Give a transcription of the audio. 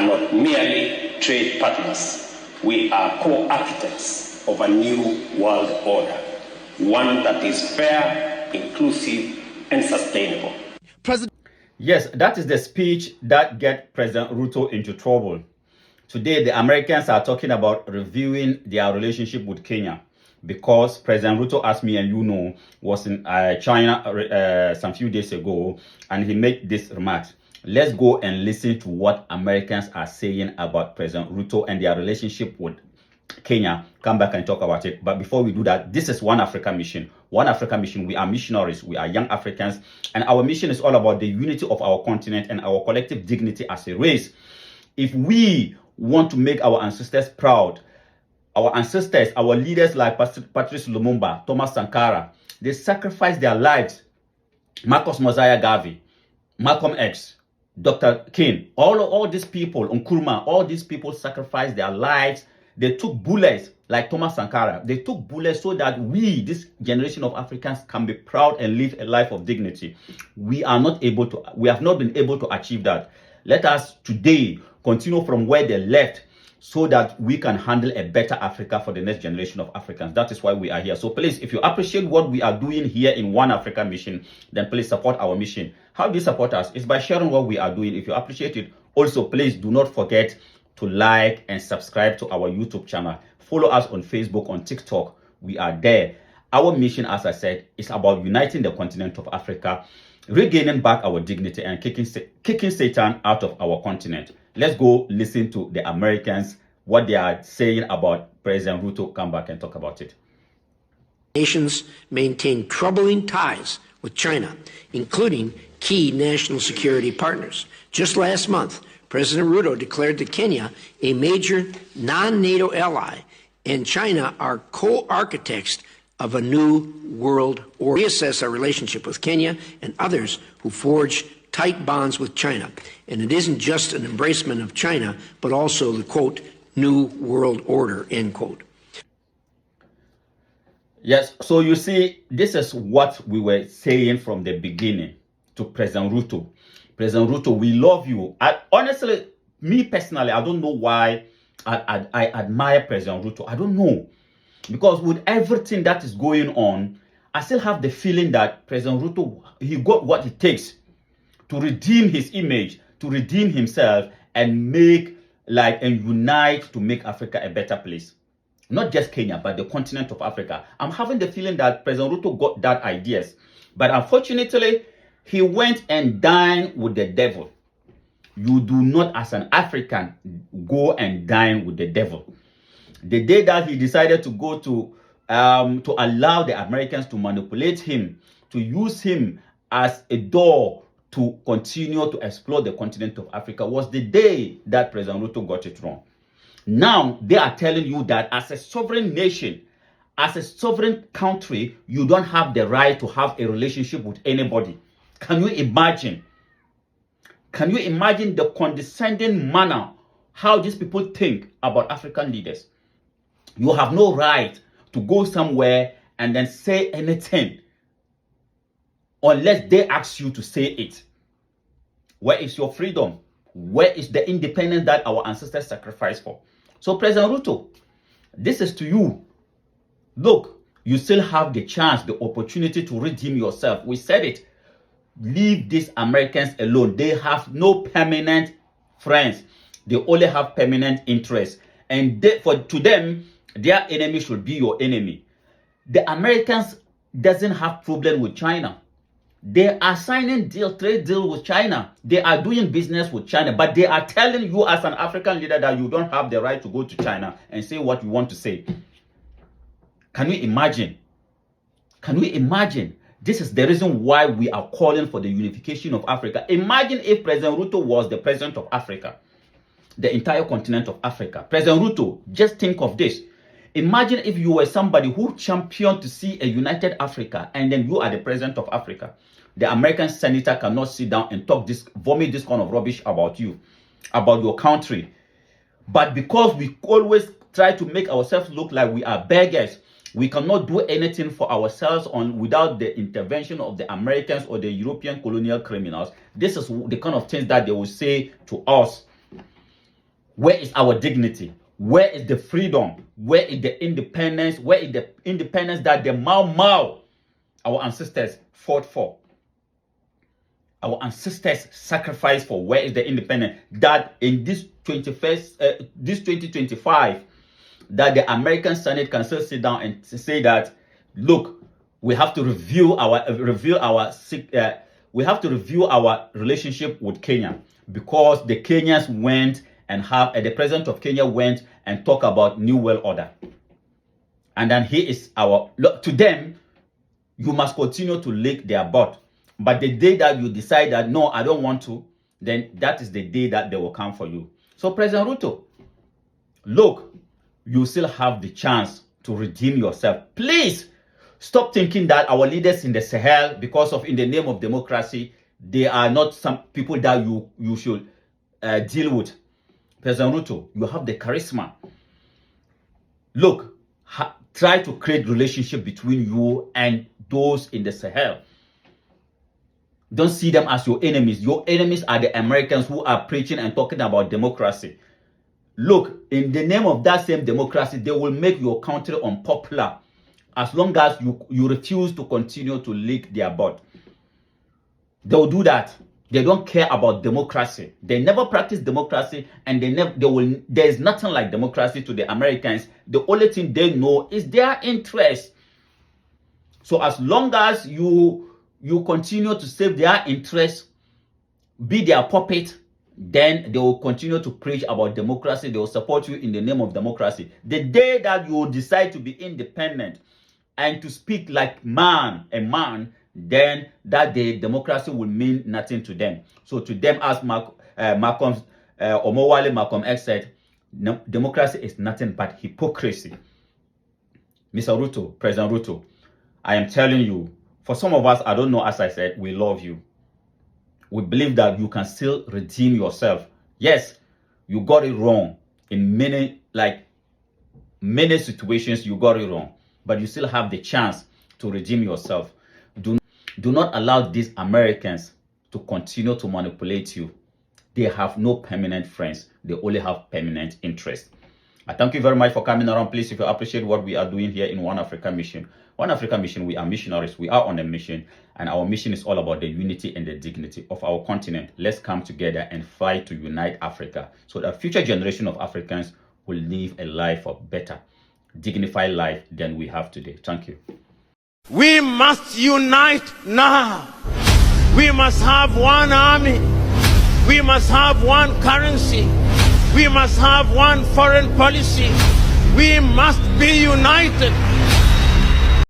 not merely trade partners. We are co-architects of a new world order, one that is fair, inclusive, and sustainable. Yes, that is the speech that get President Ruto into trouble. Today, the Americans are talking about reviewing their relationship with Kenya because President Ruto, as me and you know, was in China some few days ago, and he made this remarks. Let's go and listen to what Americans are saying about President Ruto and their relationship with Kenya. Come back and talk about it. But before we do that, this is One Africa Mission. One Africa Mission, we are missionaries, we are young Africans, and our mission is all about the unity of our continent and our collective dignity as a race. If we want to make our ancestors proud, our ancestors, our leaders like Patrice Lumumba, Thomas Sankara, they sacrificed their lives. Marcus Mosiah Garvey, Malcolm X, Dr. King, all these people, Nkrumah, all these people sacrificed their lives. They took bullets, like Thomas Sankara. They took bullets so that we, this generation of Africans, can be proud and live a life of dignity. We have not been able to achieve that. Let us today continue from where they left so that we can handle a better Africa for the next generation of Africans. That is why we are here. So please, if you appreciate what we are doing here in One Africa Mission, then please support our mission. How do you support us? It's by sharing what we are doing. If you appreciate it, also please do not forget to like and subscribe to our YouTube channel. Follow us on Facebook, on TikTok. We are there. Our mission, as I said, is about uniting the continent of Africa, regaining back our dignity, and kicking Satan out of our continent. Let's go listen to the Americans, what they are saying about President Ruto. Come back and talk about it. Nations maintain troubling ties with China, including key national security partners. Just last month, President Ruto declared that Kenya, a major non-NATO ally, and China are co-architects of a new world order. We assess our relationship with Kenya and others who forge tight bonds with China. And it isn't just an embracement of China, but also the, quote, new world order, end quote. Yes, so you see, this is what we were saying from the beginning to President Ruto. President Ruto, we love you. Honestly, me personally, I don't know why I admire President Ruto. I don't know. Because with everything that is going on, I still have the feeling that President Ruto, he got what it takes to redeem his image, to redeem himself, and make and unite to make Africa a better place. Not just Kenya, but the continent of Africa. I'm having the feeling that President Ruto got that ideas. But unfortunately, he went and dined with the devil. You do not, as an African, go and dine with the devil. The day that he decided to go to allow the Americans to manipulate him, to use him as a door to continue to explore the continent of Africa, was the day that President Ruto got it wrong. Now, they are telling you that as a sovereign nation, as a sovereign country, you don't have the right to have a relationship with anybody. Can you imagine? Can you imagine the condescending manner how these people think about African leaders? You have no right to go somewhere and then say anything unless they ask you to say it. Where is your freedom? Where is the independence that our ancestors sacrificed for? So President Ruto, this is to you. Look, you still have the chance, the opportunity to redeem yourself. We said it. Leave these Americans alone. They have no permanent friends. They only have permanent interests. And to them, their enemy should be your enemy. The Americans doesn't have problem with China. They are signing trade deal with China. They are doing business with China. But they are telling you as an African leader that you don't have the right to go to China and say what you want to say. Can you imagine? Can you imagine? This is the reason why we are calling for the unification of Africa. Imagine if President Ruto was the president of Africa, the entire continent of Africa. President Ruto, just think of this. Imagine if you were somebody who championed to see a united Africa and then you are the president of Africa. The American senator cannot sit down and vomit this kind of rubbish about you, about your country. But because we always try to make ourselves look like we are beggars, we cannot do anything for ourselves without the intervention of the Americans or the European colonial criminals. This is the kind of things that they will say to us. Where is our dignity? Where is the freedom? Where is the independence? Where is the independence that the Mau Mau, our ancestors, fought for? Our ancestors sacrificed for. Where is the independence that in this 2025, that the American Senate can still sit down and say that, look, we have to review our relationship with Kenya, because the Kenyans went and the president of Kenya went and talked about New World Order. And then he is to them, you must continue to lick their butt. But the day that you decide that, no, I don't want to, then that is the day that they will come for you. So President Ruto, look, you still have the chance to redeem yourself. Please stop thinking that our leaders in the Sahel, because of in the name of democracy, they are not some people that you should deal with. President Ruto, you have the charisma. Look, try to create relationship between you and those in the Sahel. Don't see them as your enemies. Your enemies are the Americans who are preaching and talking about democracy. Look, in the name of that same democracy, they will make your country unpopular as long as you refuse to continue to lick their butt. They will do that. They don't care about democracy. They never practice democracy, and there is nothing like democracy to the Americans. The only thing they know is their interest. So as long as you continue to save their interests, be their puppet, then they will continue to preach about democracy. They will support you in the name of democracy. The day that you decide to be independent and to speak like a man, then that day democracy will mean nothing to them. So to them, as Malcolm X said, democracy is nothing but hypocrisy. Mr. Ruto, President Ruto, I am telling you, for some of us, I don't know, as I said, we love you. We believe that you can still redeem yourself. Yes, you got it wrong. In many situations, you got it wrong. But you still have the chance to redeem yourself. Do not allow these Americans to continue to manipulate you. They have no permanent friends. They only have permanent interests. I thank you very much for coming around. Please, if you appreciate what we are doing here in One Africa Mission. One Africa Mission, we are missionaries. We are on a mission. And our mission is all about the unity and the dignity of our continent. Let's come together and fight to unite Africa, so that future generation of Africans will live a life of better, dignified life than we have today. Thank you. We must unite now. We must have one army. We must have one currency. We must have one foreign policy. We must be united.